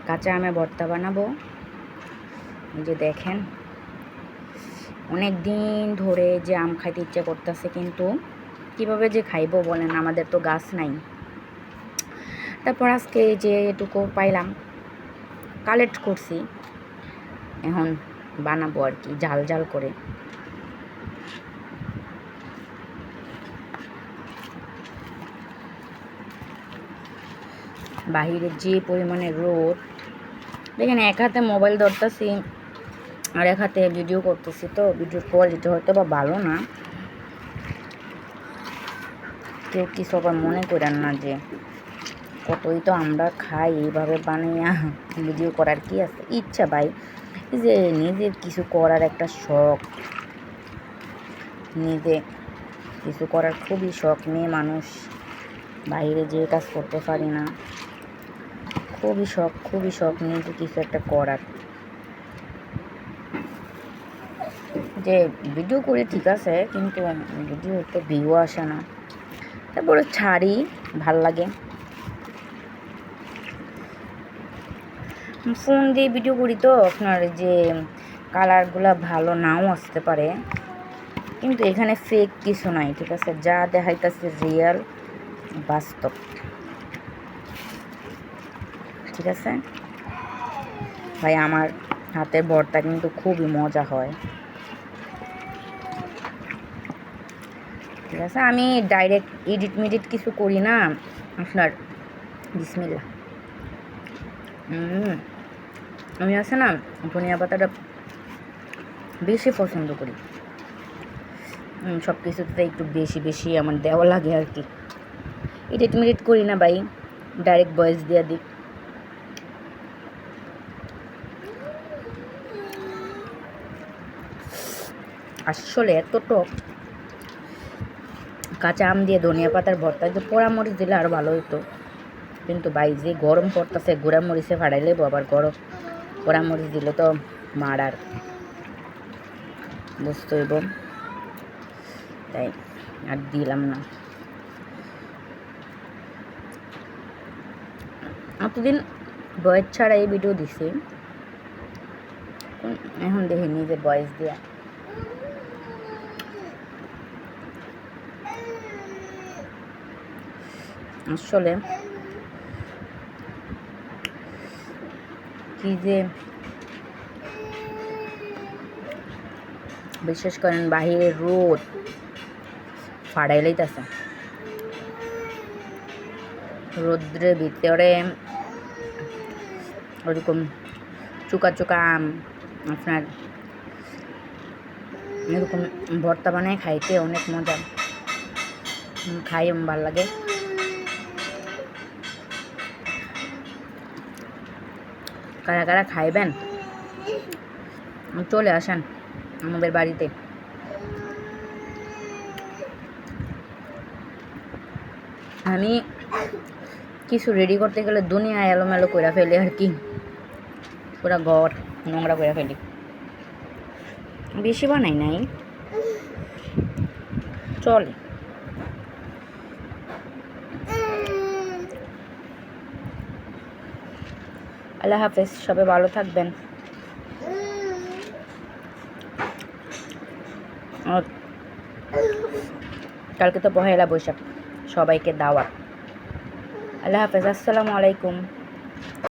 কাঁচা আমের ভর্তা বানাবো। এই যে দেখেন, অনেক দিন ধরে যে আম খাইতে ইচ্ছে করতেছে, কিন্তু কিভাবে যে খাইবো বলেন, আমাদের তো গাছ নাই। তারপর আজকে যে এটুকু পাইলাম কালেক্ট করছি, এখন বানাবো আর কি, ঝাল ঝাল করে। বাহিরে যে পরিমাণে রোদ দেখেন, এক হাতে মোবাইল ধরতেছি আর এক হাতে ভিডিও করতেছি, তো ভিডিওর কোয়ালিটি হয়তো বা ভালো না, কেউ কিছু আবার মনে করেন না, যে কতই তো আমরা খাই এইভাবে বানিয়ে ভিডিও করার কি আছে ইচ্ছা ভাই, যে নিজের কিছু করার একটা শখ, নিজে কিছু করার খুবই শখ। মেয়ে মানুষ, বাইরে যে কাজ করতে পারি না, খুবই শখ নিজে কিছু একটা করার। যে ভিডিও করে ঠিক আছে, কিন্তু ভিডিওতে ভিউ আসে না, তারপরে ছাড়ি, ভাল লাগে। ফোন দিয়ে ভিডিও করি তো আপনার যে কালারগুলো ভালো নাও আসতে পারে, কিন্তু এখানে ফেক কিছু নাই, ঠিক আছে, যা দেখাইতেছে রিয়েল, বাস্তব, ঠিক আছে ভাই। আমার হাতের ভর্তা কিন্তু খুবই মজা হয়, ঠিক আছে। আমি ডাইরেক্ট এডিট মেডিট কিছু করি না আপনার। বিসমিল্লাহ। আমি আছে না ধনিয়া পাতাটা বেশি পছন্দ করি, সব কিছুতে একটু বেশি বেশি আমার দেওয়া লাগে আর কি। এডিট মেডিট করি না ভাই, ডাইরেক্ট ভয়েস দিয়ে দিই। আসলে এত টক, কাঁচা আম দিয়ে ধনিয়া পাতার ভর্তা, যে পোড়ামরিচ দিলে আরও ভালো হতো, কিন্তু ভাই যে গরম পড়তেছে, গুঁড়া মরিচে ফাড়াইলে আবার গরম, পোড়ামরিচ দিলে তো মারার, বুঝতে হইব, তাই আর দিলাম না। এতদিন ভয়েস ছাড়া এই ভিডিও দিছি, এখন দেখি নিজে ভয়েস দিয়া। আসলে কি যে বিশেষ করেন বাহিরের রোদ ফাড়াই লইতেছে, রোদ্রের ভিতরে ওরকম চুকা চুকা আম আপনার এরকম ভর্তা বানায় খাইতে অনেক মজা, খাই ভালো লাগে। কারা কারা খাইবেন চলে আসেন আমাদের বাড়িতে। আমি কিছু রেডি করতে গেলে দুনিয়া এলোমেলো করে ফেলি আর কি, পুরা ঘর নোংরা করে ফেলি। বেশি বানাই নাই, চলে। আল্লাহ হাফেজ, সবাই ভালো থাকবেন। কালকে তো পহেলা বৈশাখ, সবাইকে দাওয়াত। আল্লাহ হাফেজ, আসসালামু আলাইকুম।